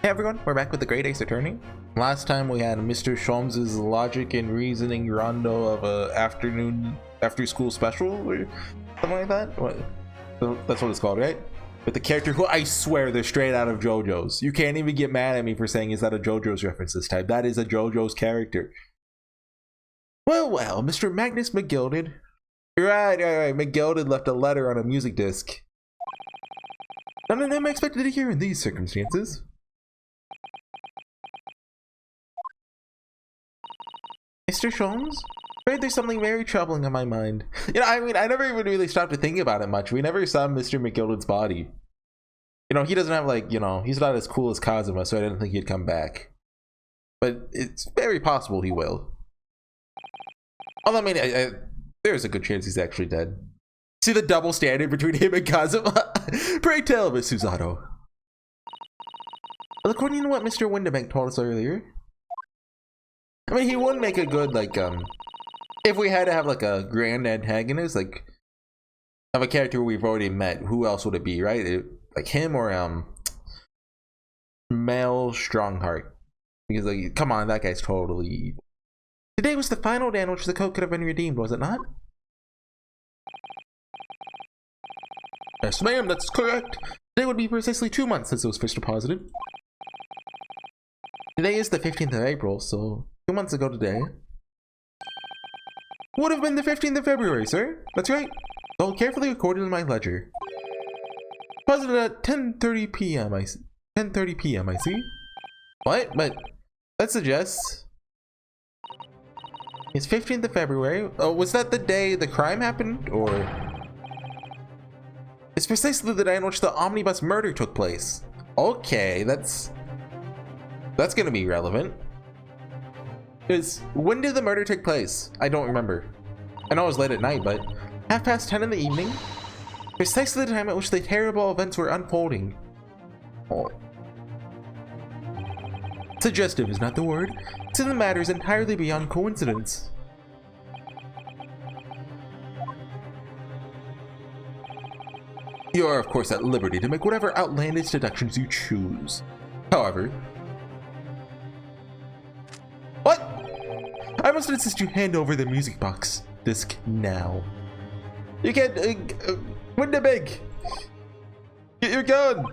Hey everyone, we're back with the Great Ace Attorney. Last time we had Mr. Sholmes's logic and reasoning rondo of a after school special or something like that. That's what it's called, right? With the character who I swear they're straight out of JoJo's. You can't even get mad at me for saying is that a JoJo's reference this time. That is a JoJo's character. Well, Mr. Magnus McGilded. Right. McGilded left a letter on a music disc. None of them expected to hear in these circumstances. Mr. Sholmes? Afraid there's something very troubling on my mind. You know, I mean, I never even really stopped to think about it much. We never saw Mr. McGilded's body. You know, he doesn't have like, you know, he's not as cool as Kazuma, so I didn't think he'd come back. But it's very possible he will. Although, I mean, there's a good chance he's actually dead. See the double standard between him and Kazuma? Pray tell, Miss Susato. Well, according to what Mr. Windabank told us earlier, I mean, he would make a good, like, if we had to have, like, a grand antagonist, like, have a character we've already met, who else would it be, right? Like, him or, Mel Strongheart. Because, like, come on, that guy's totally evil. Today was the final day on which the code could have been redeemed, was it not? Yes, ma'am, that's correct. Today would be precisely 2 months since it was first deposited. Today is the 15th of April, so 2 months ago today. Would have been the 15th of February, sir. That's right. All carefully recorded in my ledger. Deposited at 10:30 p.m. 10:30 p.m. I see. What? But that suggests it's 15th of February. Oh, was that the day the crime happened, or? It's precisely the day on which the omnibus murder took place. Okay, that's gonna be relevant. Because when did the murder take place? I don't remember. I know it was late at night, but 10:30 in the evening? Precisely the time at which the terrible events were unfolding. Oh. Suggestive is not the word, since the matter is entirely beyond coincidence. You are, of course, at liberty to make whatever outlandish deductions you choose. However... What? I must insist you hand over the music box disc now. You can't... Windabank! Get your gun!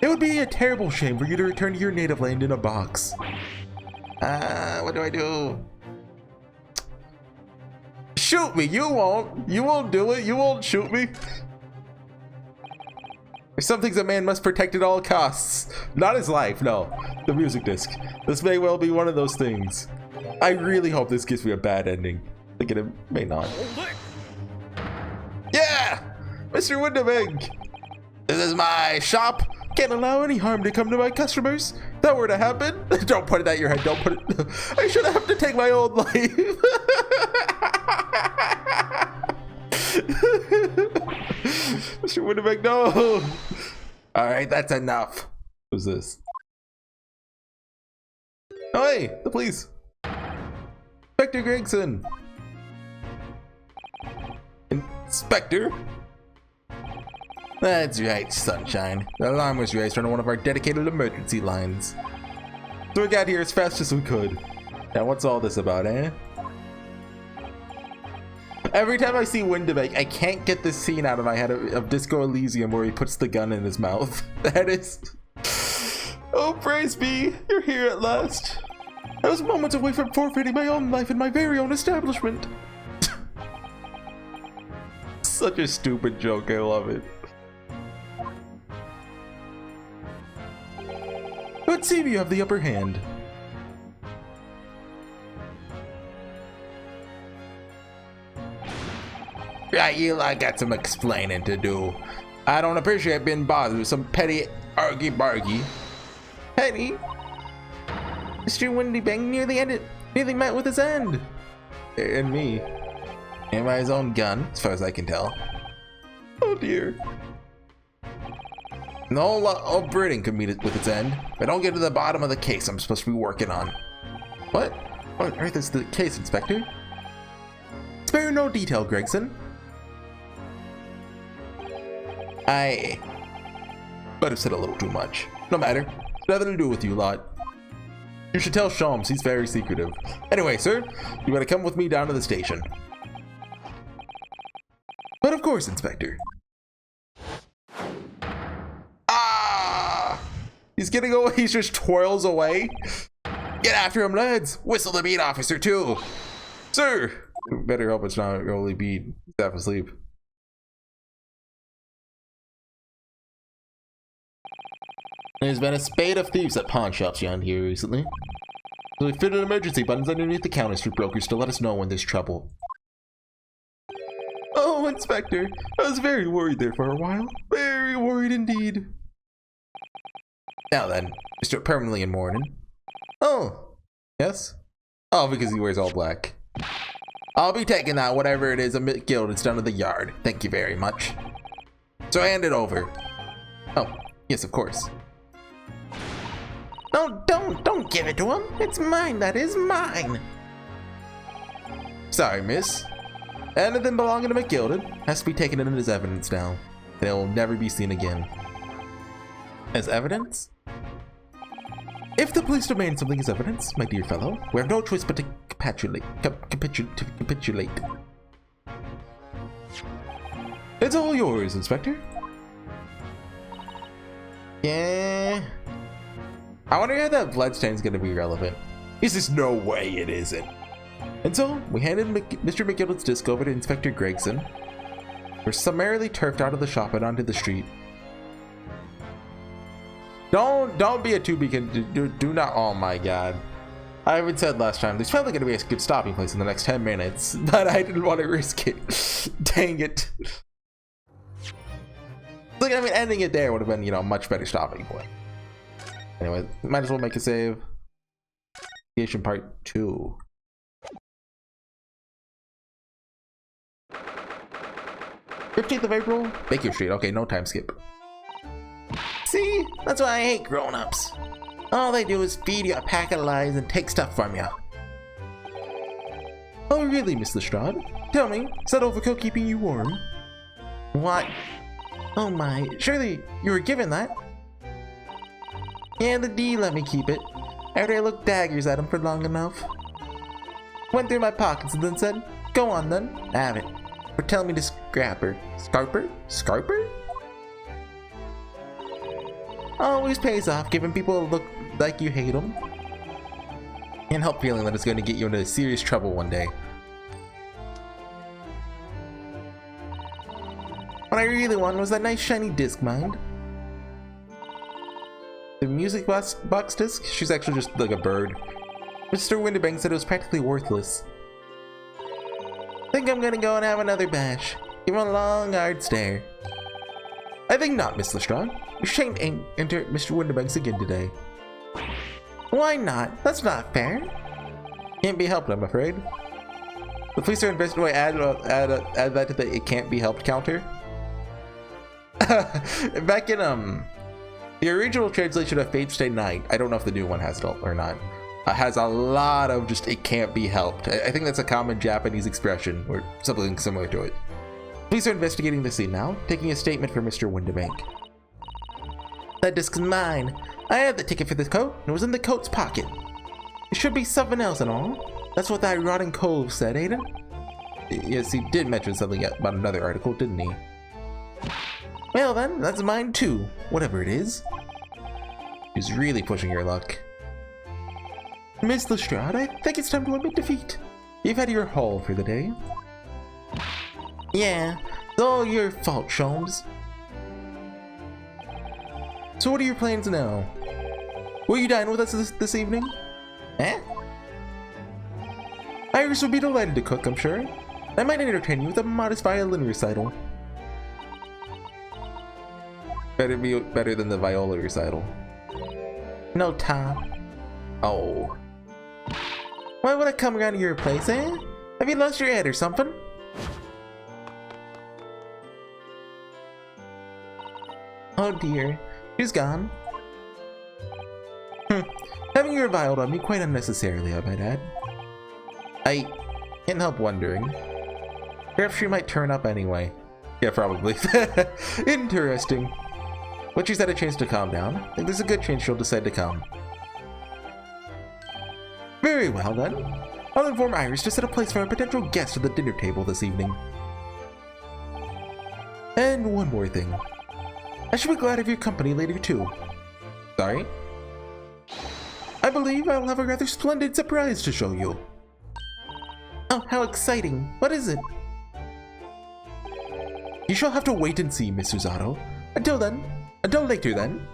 It would be a terrible shame for you to return to your native land in a box. What do I do? Shoot me! You won't! You won't do it! You won't shoot me! There's some things a man must protect at all costs. Not his life, no. The music disc. This may well be one of those things. I really hope this gives me a bad ending. Thinking it may not. Yeah! Mr. Windabank! This is my shop. Can't allow any harm to come to my customers. If that were to happen, don't put it at your head. Don't put it. I should have to take my own life. Mr. Windabank, no. All right, that's enough. Who's this? Oh, hey, the police. Inspector Gregson. Inspector? That's right, sunshine. The alarm was raised on one of our dedicated emergency lines. So we got here as fast as we could. Now what's all this about, eh? Every time I see Windabank, I can't get this scene out of my head of Disco Elysium where he puts the gun in his mouth. That is... Oh, praise be, you're here at last. I was moments away from forfeiting my own life in my very own establishment. Such a stupid joke, I love it. Let's see if you have the upper hand. Right, you, I got some explaining to do. I don't appreciate being bothered with some petty argy-bargy. Petty? Mr. Windabank nearly met with his end. And me. And by his own gun, as far as I can tell. Oh dear. No upbraiding could meet it with its end. If I don't get to the bottom of the case I'm supposed to be working on. What? What on earth is the case, Inspector? Spare no detail, Gregson. I might have said a little too much. No matter. Nothing to do with you lot. You should tell Sholmes, he's very secretive. Anyway, sir, you gotta come with me down to the station. But of course, Inspector. Ah! He's getting away, he just twirls away. Get after him, lads! Whistle the beat officer, too! Sir! Better hope it's not only beat. He's half asleep. There's been a spate of thieves at pawn shops around here recently. So we fitted emergency buttons underneath the counters for brokers to let us know when there's trouble. Oh, Inspector, I was very worried there for a while. Very worried indeed. Now then, Mr. Permanently in mourning. Oh, yes? Oh, because he wears all black. I'll be taking that, whatever it is, a McGilded's down to the yard. Thank you very much. So hand it over. Oh, yes, of course. No, don't give it to him. It's mine, that is mine. Sorry, miss. Anything belonging to McGilded has to be taken in as evidence now. And it will never be seen again. As evidence? If the police demand something as evidence, my dear fellow, we have no choice but to capitulate. It's all yours, Inspector. Yeah. I wonder how that bloodstain's gonna be relevant. Is this no way it isn't? And so, we handed Mr. McGilded's disc over to Inspector Gregson. We're summarily turfed out of the shop and onto the street. Don't be a do not, oh my god. I even said last time, there's probably gonna be a good stopping place in the next 10 minutes, but I didn't want to risk it. Dang it. Look, I mean, ending it there would have been, you know, a much better stopping point. Anyway, might as well make a save. Investigation part 2. 15th of April, Baker Street. Okay, no time skip. See? That's why I hate grown-ups. All they do is feed you a pack of lies and take stuff from you. Oh really, Miss Lestrade? Tell me, is that overcoat keeping you warm? What? Oh my, surely you were given that? Yeah, the D let me keep it, after I looked daggers at him for long enough. Went through my pockets and then said, go on then, have it. Or tell me to scrapper. Scarper? Scarper? Always pays off giving people a look like you hate them. Can't help feeling that it's going to get you into serious trouble one day. What I really wanted was that nice shiny disc, mind. The music box disc? She's actually just like a bird. Mr. Winterbank said it was practically worthless. Think I'm gonna go and have another bash. Give him a long, hard stare. I think not, Miss Lestrade. You shan't enter Mr. Winterbank's again today. Why not? That's not fair. Can't be helped, I'm afraid. The police are investigating. Add that to the it can't be helped counter. Back in the original translation of Fate Stay Night, I don't know if the new one has it or not. Has a lot of just it can't be helped. I think that's a common Japanese expression or something similar to it. Police are investigating the scene now, taking a statement from Mr. Winterbank. That disc's mine. I had the ticket for this coat, and it was in the coat's pocket. It should be something else and all. That's what that rotting cove said, ain't it? Yes, he did mention something about another article, didn't he? Well then, that's mine too, whatever it is. He's really pushing your luck. Miss Lestrade, I think it's time to admit defeat. You've had your haul for the day. Yeah, it's all your fault, Sholmes. So what are your plans now? Will you dine with us this evening? Eh? Iris would be delighted to cook, I'm sure. I might entertain you with a modest violin recital. Better be better than the viola recital. No, Tom. Oh. Why would I come around to your place, eh? Have you lost your head or something? Oh dear, she's gone. Having you reviled on me quite unnecessarily, I might add. I can't help wondering. Perhaps she might turn up anyway. Yeah, probably. Interesting. But she's had a chance to calm down. I think there's a good chance she'll decide to come. Very well then. I'll inform Iris to set a place for a potential guest at the dinner table this evening. And one more thing. I should be glad of your company later too. Sorry? I believe I'll have a rather splendid surprise to show you. Oh, how exciting. What is it? You shall have to wait and see, Miss Susato. Until then. Until later then.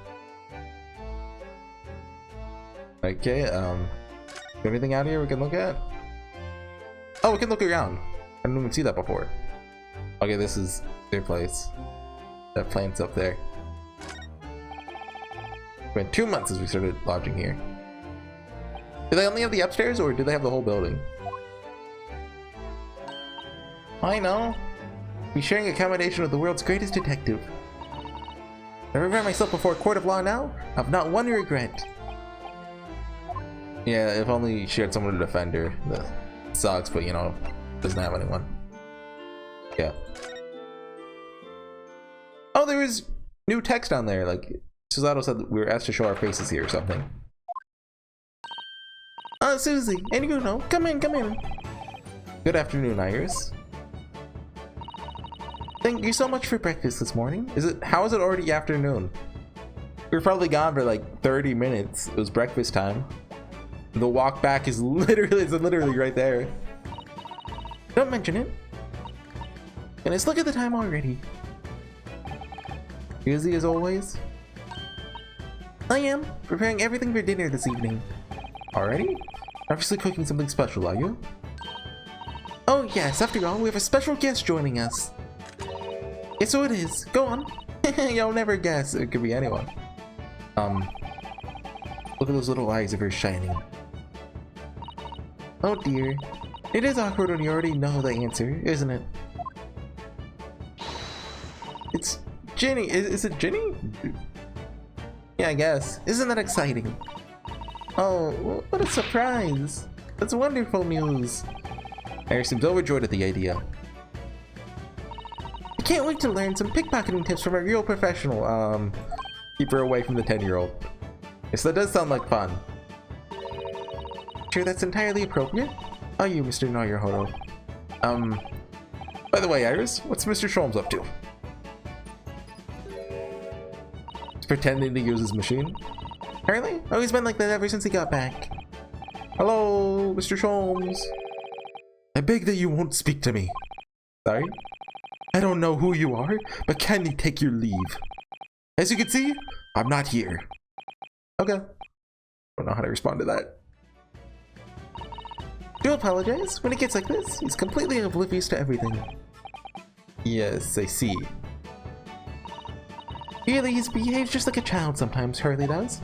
Okay, anything out here we can look at? Oh, we can look around. I didn't even see that before. Okay, this is their place. That plant's up there. It's been 2 months since we started lodging here. Do they only have the upstairs, or do they have the whole building? I know. Be sharing accommodation with the world's greatest detective. I regret myself before a court of law now. I've not one regret. Yeah, if only she had someone to defend her. That sucks, but you know, doesn't have anyone. Yeah. Oh, there is new text on there. Like, Susato said that we were asked to show our faces here or something. Oh, Susie, and you know, come in, come in. Good afternoon, Iris. Thank you so much for breakfast this morning. How is it already afternoon? We were probably gone for like 30 minutes. It was breakfast time. The walk back is literally right there. Don't mention it. And let's look at the time already. Busy as always. I am preparing everything for dinner this evening. Already? Obviously cooking something special, are you? Oh yes, after all, we have a special guest joining us. Yes, so it is. Go on. You'll never guess. It could be anyone. Look at those little eyes of hers shining. Oh dear. It is awkward when you already know the answer, isn't it? It's Ginny. Is it Ginny? Yeah, I guess. Isn't that exciting? Oh, what a surprise. That's wonderful news. Iris seems overjoyed at the idea. I can't wait to learn some pickpocketing tips from a real professional. Keep her away from the 10-year-old. Yes, that does sound like fun. Sure that's entirely appropriate? Oh, you, Mr. Naruhodo. By the way, Iris, what's Mr. Sholmes up to? He's pretending to use his machine. Apparently? Oh, he's been like that ever since he got back. Hello, Mr. Sholmes. I beg that you won't speak to me. Sorry? I don't know who you are, but can you take your leave? As you can see, I'm not here. Okay. Don't know how to respond to that. Do apologize. When it gets like this, he's completely oblivious to everything. Yes, I see. Really, he behaves just like a child sometimes, Hurley does.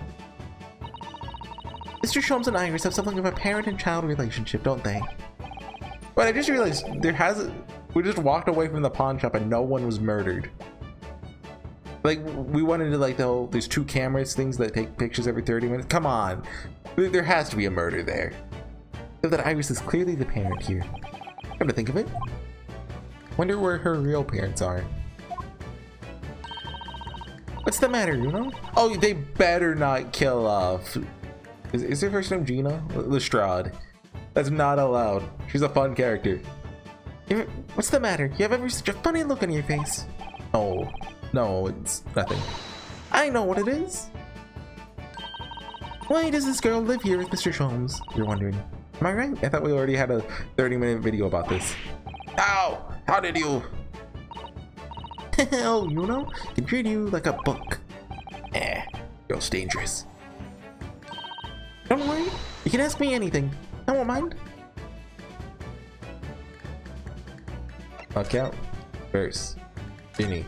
Mr. Sholmes and Iris have something of a parent and child relationship, don't they? But I just realized we just walked away from the pawn shop and no one was murdered. Like, we went into like the whole, there's 2 cameras, things that take pictures every 30 minutes. Come on. There has to be a murder there. So that Iris is clearly the parent here. Come to think of it. Wonder where her real parents are. What's the matter, Uno? Oh, they better not kill off. Is her first name Gina? Lestrade. That's not allowed. She's a fun character. What's the matter? You have ever such a funny look on your face. Oh, no, it's nothing. I know what it is. Why does this girl live here with Mr. Sholmes? You're wondering. Am I right? I thought we already had a 30-minute video about this. Ow! How did you? Oh, you know, can treat you like a book. Girl's dangerous. Don't worry, you can ask me anything. I won't mind. Okay, first, Ginny.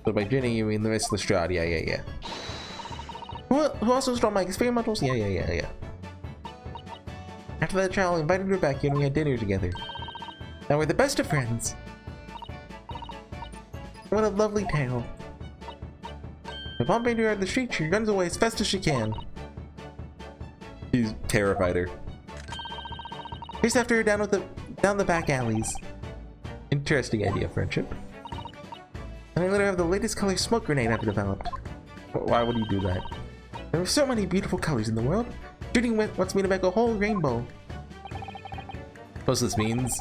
So by Ginny, you mean Miss Lestrade? Yeah. Who also stole my experimentals? Yeah. After that trial, I invited her back and we had dinner together. Now we're the best of friends. What a lovely tale. If Mom made her out of the street, she runs away as fast as she can. He's terrified her. Chase after her down the back alleys. Interesting idea, friendship. And I literally have the latest color smoke grenade I've developed. Why would you do that? There are so many beautiful colors in the world. Shooting wants me to make a whole rainbow. Suppose this means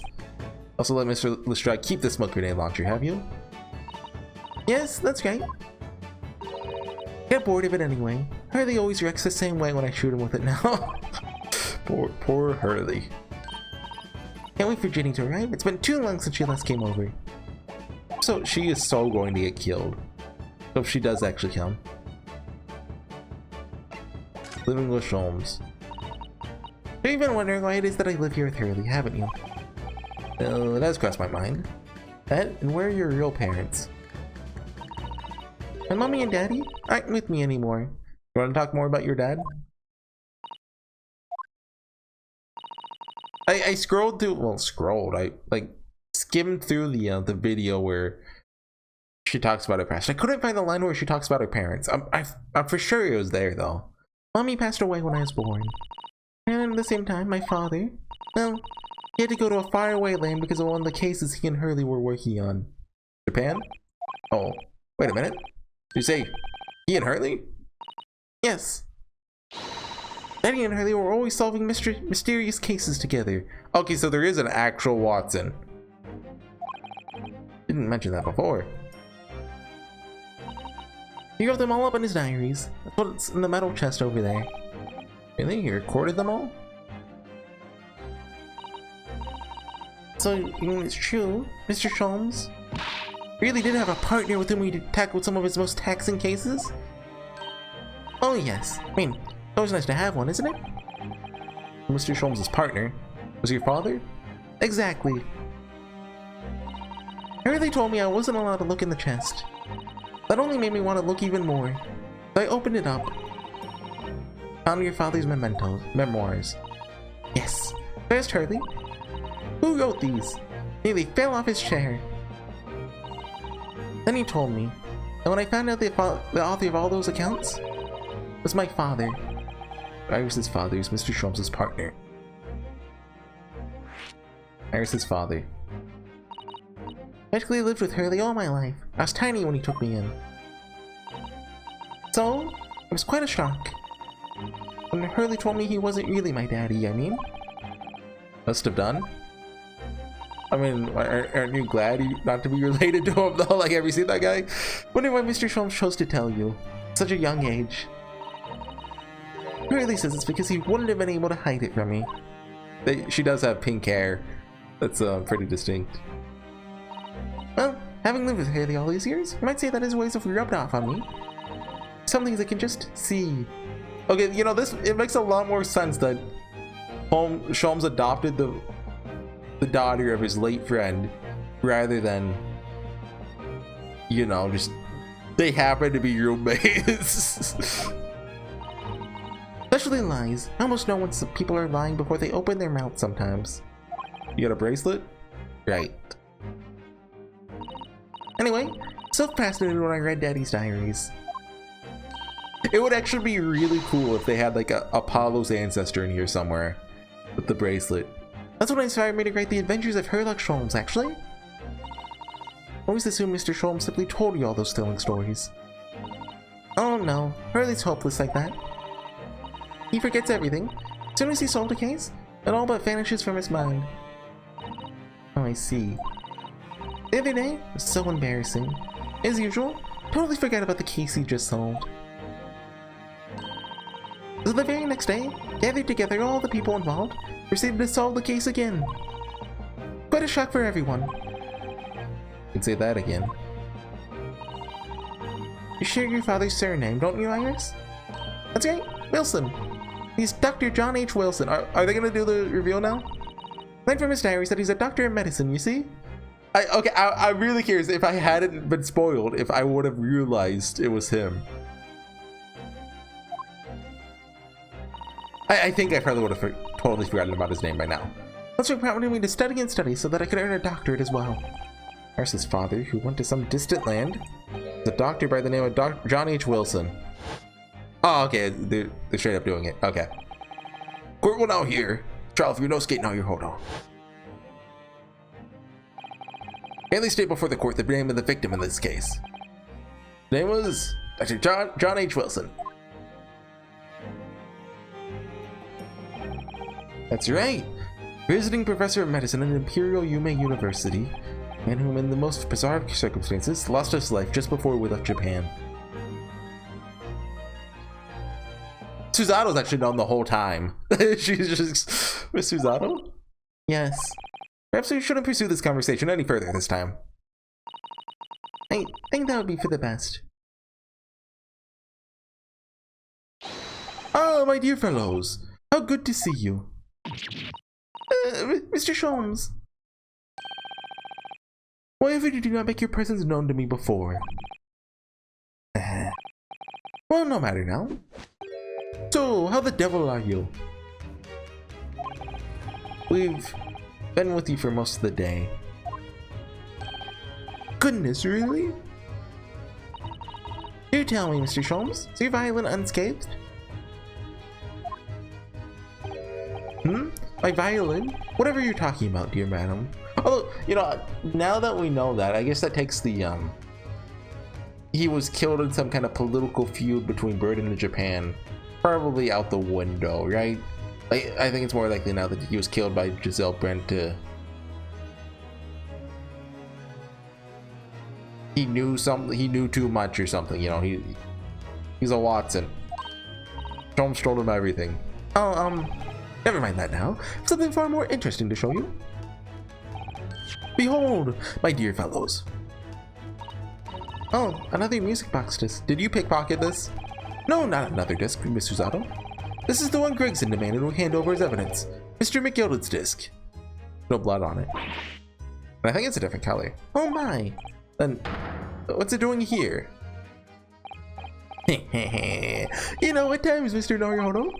also let Mr. Lestrade keep the smoke grenade launcher, have you? Yes, that's right. Get bored of it anyway. Hurley always reacts the same way when I shoot him with it now. poor Hurley. Can't wait for Ginny to arrive. It's been too long since she last came over. So she is so going to get killed. So if she does actually come. Living with Sholmes. You've been wondering why it is that I live here with Hurley, haven't you? Well, it has crossed my mind. That, and where are your real parents? My mommy and daddy aren't with me anymore. You want to talk more about your dad? I scrolled through, well, I like skimmed through the video where she talks about her past. I couldn't find the line where she talks about her parents. I'm for sure it was there though. Mommy passed away when I was born. And at the same time, my father, well, he had to go to a faraway land because of one of the cases he and Hurley were working on. Japan? Oh, wait a minute. Did you say he and Hurley? Yes. Daddy and Hurley were always solving mysterious cases together. Okay, so there is an actual Watson. Didn't mention that before. He wrote them all up in his diaries. That's what's in the metal chest over there. Really? He recorded them all? So, you mean it's true, Mr. Sholmes? Really did have a partner with whom he tackled some of his most taxing cases? Oh yes. I mean, it's always nice to have one, isn't it? Mr. Sholmes' partner? Was your father? Exactly. Hurley told me I wasn't allowed to look in the chest. That only made me want to look even more. So I opened it up. Found your father's memoirs. Yes. I asked Hurley, who wrote these? Nearly fell off his chair. Then he told me, and when I found out the author of all those accounts was my father. Iris's father is Mr. Sholmes' partner. Iris's father. I practically lived with Hurley all my life. I was tiny when he took me in. So, it was quite a shock. When Hurley told me he wasn't really my daddy, I mean. Must have done. I mean, aren't you glad not to be related to him though? Like, have you seen that guy? Wonder why Mr. Sholmes chose to tell you. At such a young age. Hurley says it's because he wouldn't have been able to hide it from me. She does have pink hair. That's pretty distinct. Well, having lived with Hurley all these years, you might say that his ways have rubbed off on me. Some things I can just see. Okay, you know, it makes a lot more sense that Sholmes adopted the daughter of his late friend rather than, you know, just they happen to be roommates. Especially lies. I almost know when some people are lying before they open their mouth sometimes. You got a bracelet? Right. Anyway, so fascinated when I read Daddy's diaries. It would actually be really cool if they had like a Apollo's ancestor in here somewhere with the bracelet. That's what inspired me to write The Adventures of Herlock Sholmes, actually. I always assumed Mr. Sholmes simply told you all those thrilling stories. Oh no, Hurley's hopeless like that. He forgets everything. As soon as he solved a case, it all but vanishes from his mind. Oh, I see. The other day was so embarrassing. As usual, totally forgot about the case he just solved. So the very next day, gathered together all the people involved, proceeded to solve the case again. Quite a shock for everyone. You can say that again. You share your father's surname, don't you, Iris? That's right, Wilson. He's Dr. John H. Wilson. Are they gonna do the reveal now? Learned from his diary that he's a doctor in medicine, you see? I'm really curious if I hadn't been spoiled, if I would have realized it was him. I think I probably would have totally forgotten about his name by now. That's what prompted me to study and study so that I could earn a doctorate as well. Iris' father, who went to some distant land, is a doctor by the name of John H. Wilson. Oh, okay, they're straight up doing it. Okay. Court will now hear. Trial for your no skate now your hold on. Kindly state before the court the name of the victim in this case. His name was Dr. John H. Wilson. That's right. Visiting professor of medicine at Imperial Yume University, and whom in the most bizarre circumstances lost his life just before we left Japan. Susato's actually known the whole time. She's just... Miss Susato? Yes. Perhaps we shouldn't pursue this conversation any further this time. I think that would be for the best. Ah, my dear fellows. How good to see you. Mr. Sholmes. Why ever did you not make your presence known to me before? Well, no matter now. So, how the devil are you? We've been with you for most of the day. Goodness, really? Do tell me, Mr. Sholmes, is your violin unscathed? My violin? Whatever you're talking about, dear madam. Although, you know, now that we know that, I guess that takes the, he was killed in some kind of political feud between Britain and Japan. Probably out the window, right? I think it's more likely now that he was killed by Giselle Brent to... He knew something, he knew too much or something, you know, he's a Watson. Sholmes told him everything. Oh, never mind that now. Something far more interesting to show you. Behold, my dear fellows. Oh, another music box disc. Did you pickpocket this? No, not another disc, Miss Susato. This is the one Gregson demanded we hand over as evidence. Mr. McGilded's disc. No blood on it. And I think it's a different color. Oh my. Then, what's it doing here? You know, at times, Mr. Norioto,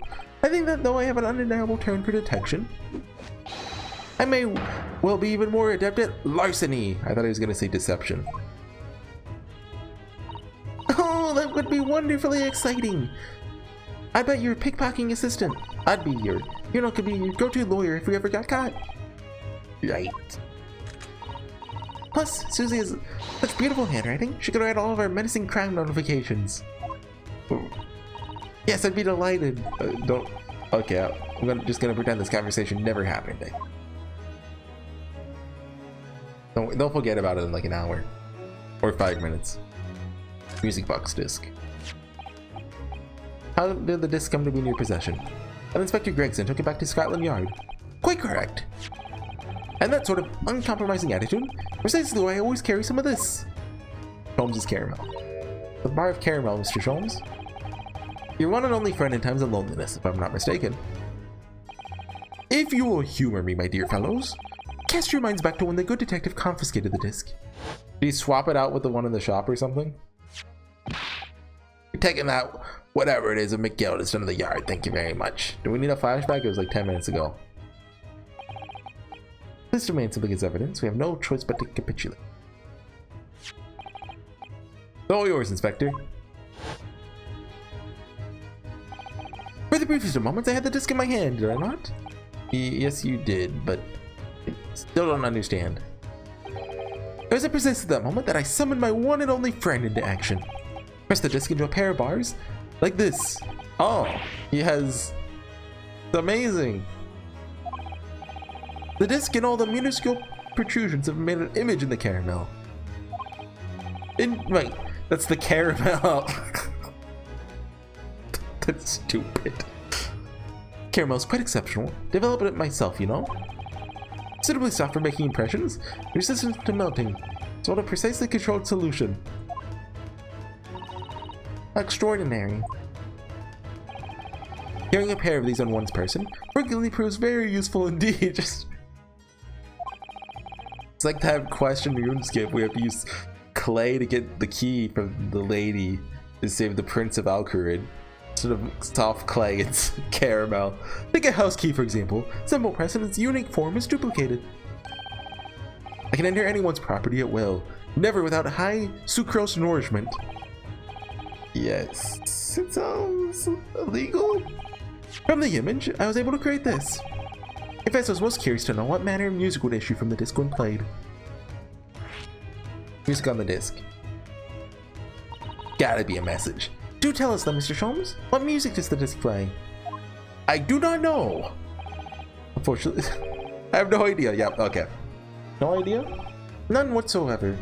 I think that though I have an undeniable turn for detection, I may well be even more adept at larceny. I thought I was going to say deception. Oh, that would be wonderfully exciting. I bet you're a pickpocketing assistant. I'd be your, you know, could be your go-to lawyer if we ever got caught. Right. Plus, Susie has such beautiful handwriting. She could write all of our menacing crime notifications. Yes, I'd be delighted. Don't. Okay, I'm just gonna pretend this conversation never happened. They'll forget about it in like an hour or 5 minutes. Music box disc. How did the disc come to be in your possession? And Inspector Gregson took it back to Scotland Yard. Quite correct. And that sort of uncompromising attitude, precisely the way I always carry some of this. Sholmes' caramel. The bar of caramel, Mr. Sholmes. Your one and only friend in times of loneliness, if I'm not mistaken. If you will humor me, my dear fellows, cast your minds back to when the good detective confiscated the disc. Did he swap it out with the one in the shop or something? You're taking that, whatever it is, of McGill into the yard. Thank you very much. Do we need a flashback? It was like 10 minutes ago. This remains something as evidence. We have no choice but to capitulate. All yours, Inspector. For the briefest of moments, I had the disc in my hand, did I not? Yes, you did, but I still don't understand. It was at precisely that moment that I summoned my one and only friend into action. Pressed the disc into a pair of bars, like this. Oh, he has... It's amazing. The disc and all the minuscule protrusions have made an image in the caramel. Right, that's the caramel. That's stupid. Caramel's quite exceptional. Developed it myself, you know. Suitably soft for making impressions, resistant to melting. It's what a precisely controlled solution. Extraordinary. Carrying a pair of these on one's person frequently proves very useful indeed. Just... It's like that question in RuneScape where you have to use clay to get the key from the lady to save the Prince of Alcurid. Sort of soft clay, it's caramel. Take a house key, for example. Simple press and its unique form is duplicated. I can enter anyone's property at will, never without high sucrose nourishment. Yes, it sounds illegal. From the image, I was able to create this. In fact, I was most curious to know what manner of music would issue from the disc when played. Music on the disc. Gotta be a message. Do tell us then, Mr. Sholmes. What music does the disc play? I do not know. Unfortunately, I have no idea. Yep, okay. No idea? None whatsoever.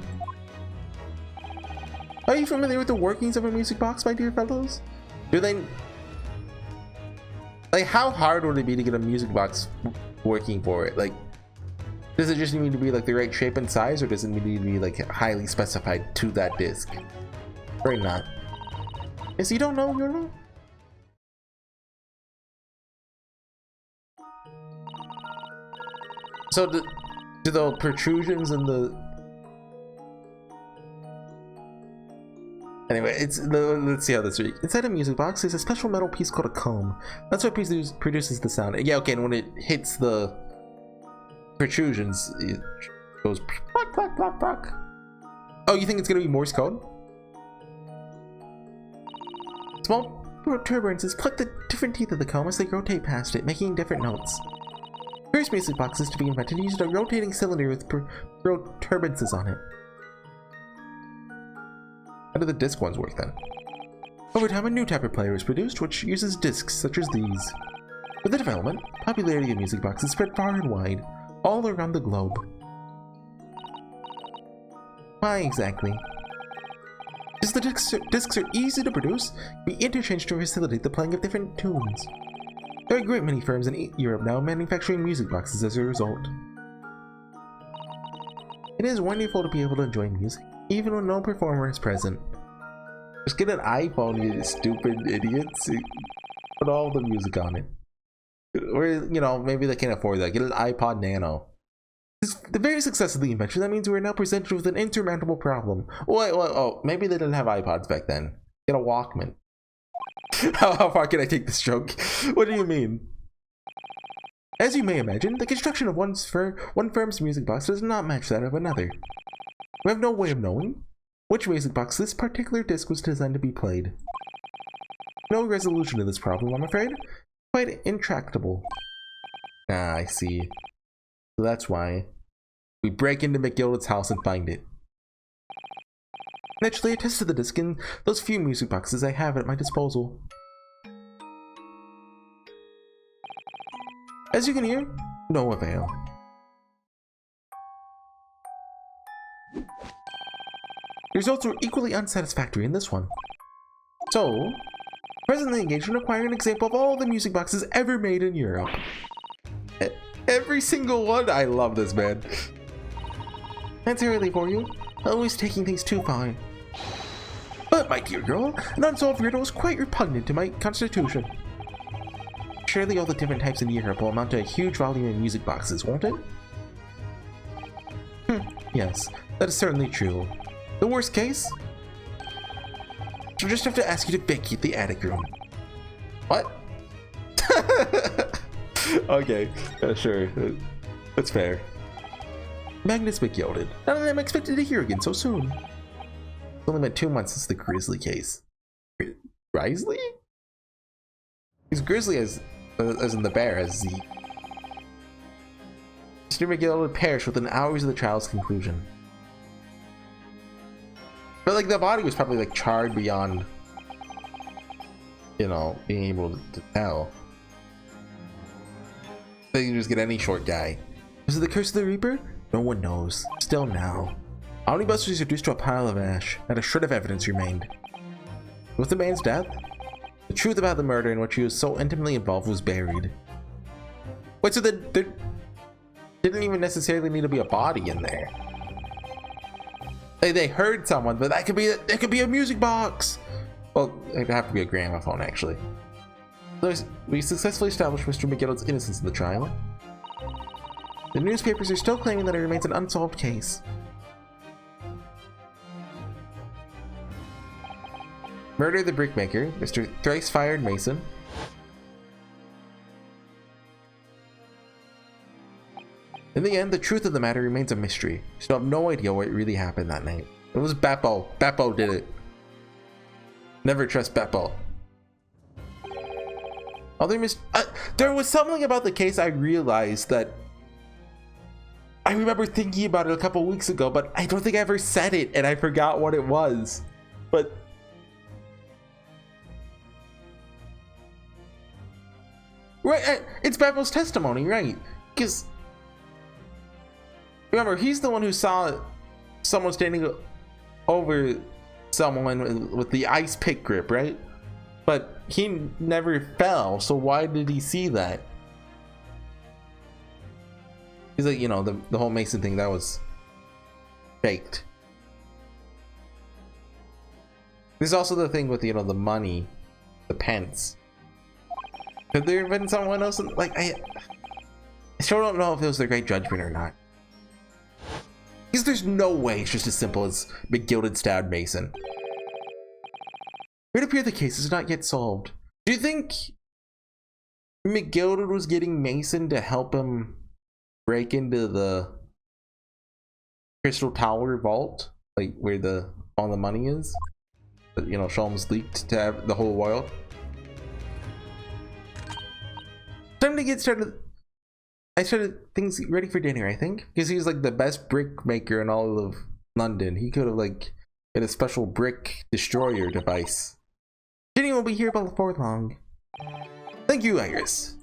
Are you familiar with the workings of a music box, my dear fellows? Do they... Like, how hard would it be to get a music box working for it? Like, does it just need to be like the right shape and size, or does it need to be like highly specified to that disc? Or not? Yes, you don't know, you don't know? So do the protrusions and the... Anyway, let's see how this works. Inside a music box, there's a special metal piece called a comb. That's what produces the sound. Yeah, okay, and when it hits the protrusions, it goes pluck, pluck, pluck, pluck. Oh, you think it's gonna be Morse code? Small protuberances pluck the different teeth of the comb as they rotate past it, making different notes. First music boxes to be invented used a rotating cylinder with protuberances on it. How do the disc ones work then? Over time, a new type of player was produced, which uses discs such as these. With the development, popularity of music boxes spread far and wide, all around the globe. Why exactly? Because the discs are easy to produce, be interchanged to facilitate the playing of different tunes. There are a great many firms in Europe now manufacturing music boxes as a result. It is wonderful to be able to enjoy music, even when no performer is present. Just get an iPhone, you stupid idiots. Put all the music on it. Or, you know, maybe they can't afford that. Get an iPod Nano. The very success of the invention, that means we're now presented with an insurmountable problem. Oh, maybe they didn't have iPods back then. Get a Walkman. How far can I take this joke? What do you mean? As you may imagine, the construction of one firm's music box does not match that of another. We have no way of knowing which music box this particular disc was designed to be played. No resolution to this problem, I'm afraid. Quite intractable. Ah, I see. So that's why we break into McGilded's house and find it. Naturally, I tested the disc in those few music boxes I have at my disposal. As you can hear, no avail. The results were equally unsatisfactory in this one. So, presently engaged in acquiring an example of all the music boxes ever made in Europe. Every single one! I love this, man. That's early for you. Always taking things too far. But, my dear girl, an unsolved riddle is quite repugnant to my constitution. Surely all the different types in Europe will amount to a huge volume of music boxes, won't it? Yes, that is certainly true. The worst case? She'll just have to ask you to vacate the attic room. What? Okay, sure. That's fair. Magnus McGilded. Not that I'm expected to hear again so soon. It's only been 2 months since the Grizzly case. Grizzly? He's Grizzly as in the bear, as the... Mr. McGilded perished within hours of the trial's conclusion. But like the body was probably like charred beyond, you know, being able to tell. They can just get any short guy. Was it the curse of the Reaper? No one knows. Still now. Omnibus was reduced to a pile of ash. Not a shred of evidence remained. With the man's death, the truth about the murder in which he was so intimately involved was buried. Wait, so there didn't even necessarily need to be a body in there. They heard someone, but that could be a music box. Well, it'd have to be a gramophone, actually. We successfully established Mr. McGilded's innocence in the trial. The newspapers are still claiming that it remains an unsolved case. Murder of the brickmaker, Mr. Thrice-Fired Mason. In the end, the truth of the matter remains a mystery. We still have no idea what really happened that night. It was Beppo. Beppo did it. Never trust Beppo. There was something about the case I realized that I remember thinking about it a couple weeks ago, but I don't think I ever said it, and I forgot what it was. But right, it's Babel's testimony, right? Because remember, he's the one who saw someone standing over someone with the ice pick grip, right? But he never fell, so why did he see that? He's like, you know, the whole Mason thing, that was faked. There's also the thing with, you know, the money, the pence. Could there have been someone else? Like, I still don't know if it was the Great Judgment or not. Because there's no way it's just as simple as McGilded stabbed Mason. It would appear the case is not yet solved. Do you think McGilded was getting Mason to help him break into the Crystal Tower vault? Like, where all the money is? But, you know, Sholmes leaked to the whole world. Time to get started. I started things ready for dinner, I think, because he's like the best brick maker in all of London. He could have like made a special brick destroyer device. Jenny will be here before long. Thank you, Iris.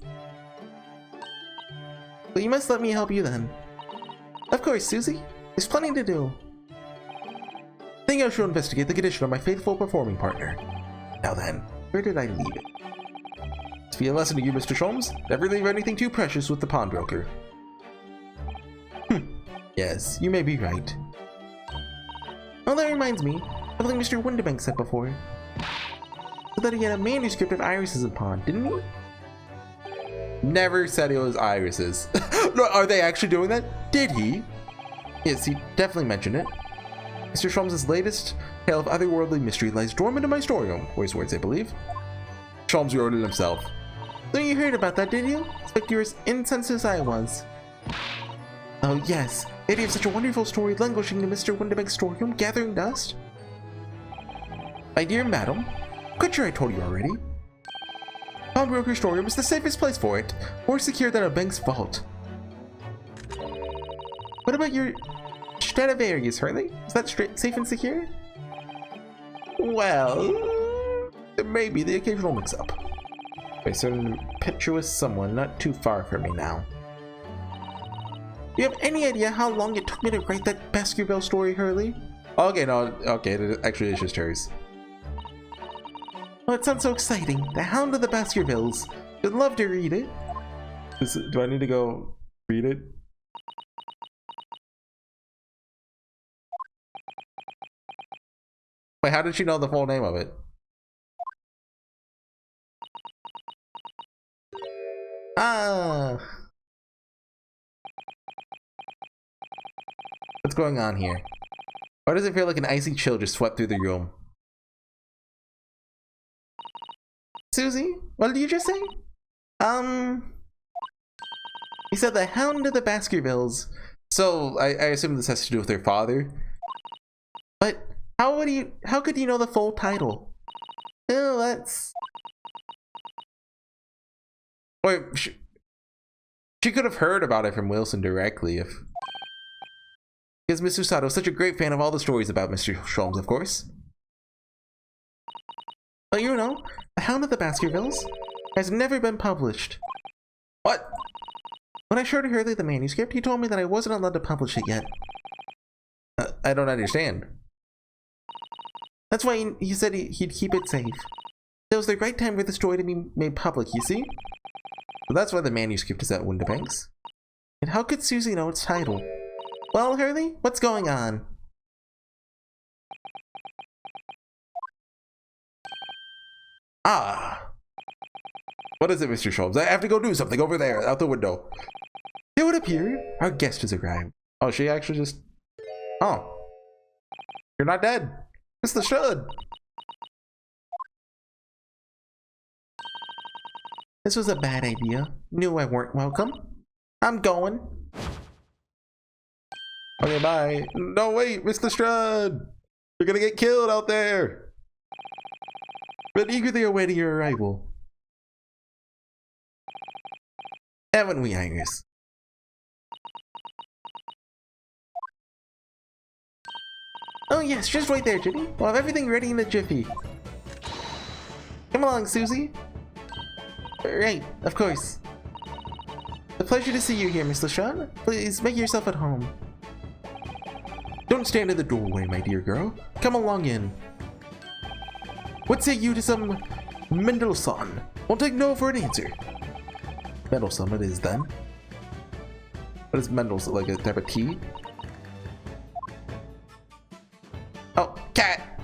But you must let me help you then. Of course, Susie. There's plenty to do. I think I should investigate the condition of my faithful performing partner. Now then, where did I leave it? To be a lesson to you, Mr. Sholmes, never leave anything too precious with the pawnbroker. Yes, you may be right. Oh, that reminds me, something Mr. Windibank said before. So that he had a manuscript of Iris's in pawn, didn't he? Never said it was Iris's. No, are they actually doing that? Did he? Yes, he definitely mentioned it. Mr. Sholmes' latest tale of otherworldly mystery lies dormant in my storeroom, or his words, I believe. Sholmes wrote it himself. So you heard about that, did you? Expect you were as incensed as I was. Oh yes, the idea of such a wonderful story languishing in Mr. Windibank's storeroom, gathering dust. My dear madam, I'm quite sure I told you already. Pawnbroker's storeroom is the safest place for it, more secure than a bank's vault. What about your Stradivarius, Hurley? Is that safe and secure? Well, there may be the occasional mix-up. By a certain impetuous someone not too far from me now. Do you have any idea how long it took me to write that Baskerville story, Hurley? Okay, no, okay, it actually is just hers. Oh, it sounds so exciting. The Hound of the Baskervilles. I'd love to read it. Do I need to go read it? Wait, how did she know the full name of it? Ah. What's going on here? Why does it feel like an icy chill just swept through the room? Susie, what did you just say? You said the Hound of the Baskervilles. So I assume this has to do with their father. But how could you know the full title? Oh, that's... Wait, she could have heard about it from Wilson directly if... Because Mr. Sato is such a great fan of all the stories about Mr. Sholmes, of course. But you know, The Hound of the Baskervilles has never been published. What? When I showed Hurley the manuscript, he told me that I wasn't allowed to publish it yet. I don't understand. That's why he said he'd keep it safe. It was the right time for the story to be made public, you see? So that's why the manuscript is at Windibank's. And how could Susie know its title? Well, Hurley, what's going on? Ah. What is it, Mr. Sholmes? I have to go do something over there, out the window. It would appear our guest has arrived. Oh, she actually just... Oh. You're not dead. It's the should. This was a bad idea. Knew I weren't welcome. I'm going. Okay, bye. No, wait, Mr. Strud. You're gonna get killed out there. But eagerly awaiting your arrival. Haven't we, Iris? Oh yes, just wait there, Jimmy. We'll have everything ready in a jiffy. Come along, Susie. Right, of course. A pleasure to see you here, Miss LaShawn. Please make yourself at home. Don't stand in the doorway, my dear girl. Come along in. What say you to some Mendelssohn? Won't take no for an answer. Mendelssohn it is then. What is Mendelssohn, like a type of tea? Oh, cat!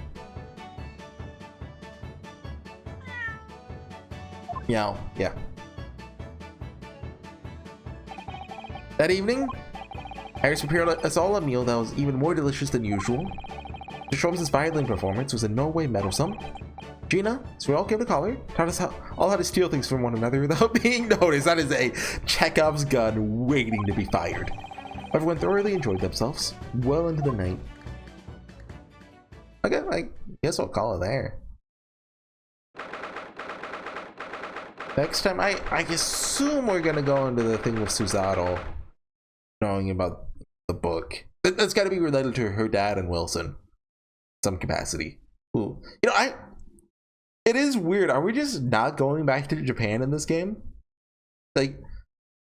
Meow, yeah. That evening, Iris prepared us all a meal that was even more delicious than usual. Mr. Sholmes' violin performance was in no way meddlesome. Gina, so we all came to call her, taught us all how to steal things from one another without being noticed. That is a Chekhov's gun waiting to be fired. Everyone thoroughly enjoyed themselves well into the night. Okay, I guess I'll call it there. Next time, I assume we're gonna go into the thing with Susato, knowing about the book. That's got to be related to her dad and Wilson, in some capacity. Ooh. You know, it is weird. Are we just not going back to Japan in this game? Like,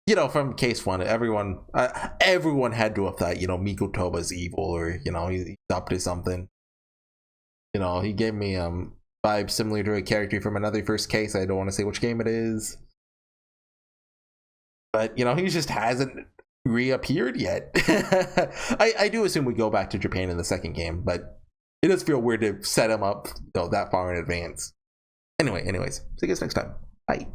you know, from case one, everyone had to have thought, you know, Mikotoba's evil, or, you know, he's up to something. You know, he gave me vibes similar to a character from another first case. I don't want to say which game it is, but you know, he just hasn't reappeared yet. I do assume we go back to Japan in the second game, but it does feel weird to set him up, you know, that far in advance. Anyways, see you guys next time. Bye.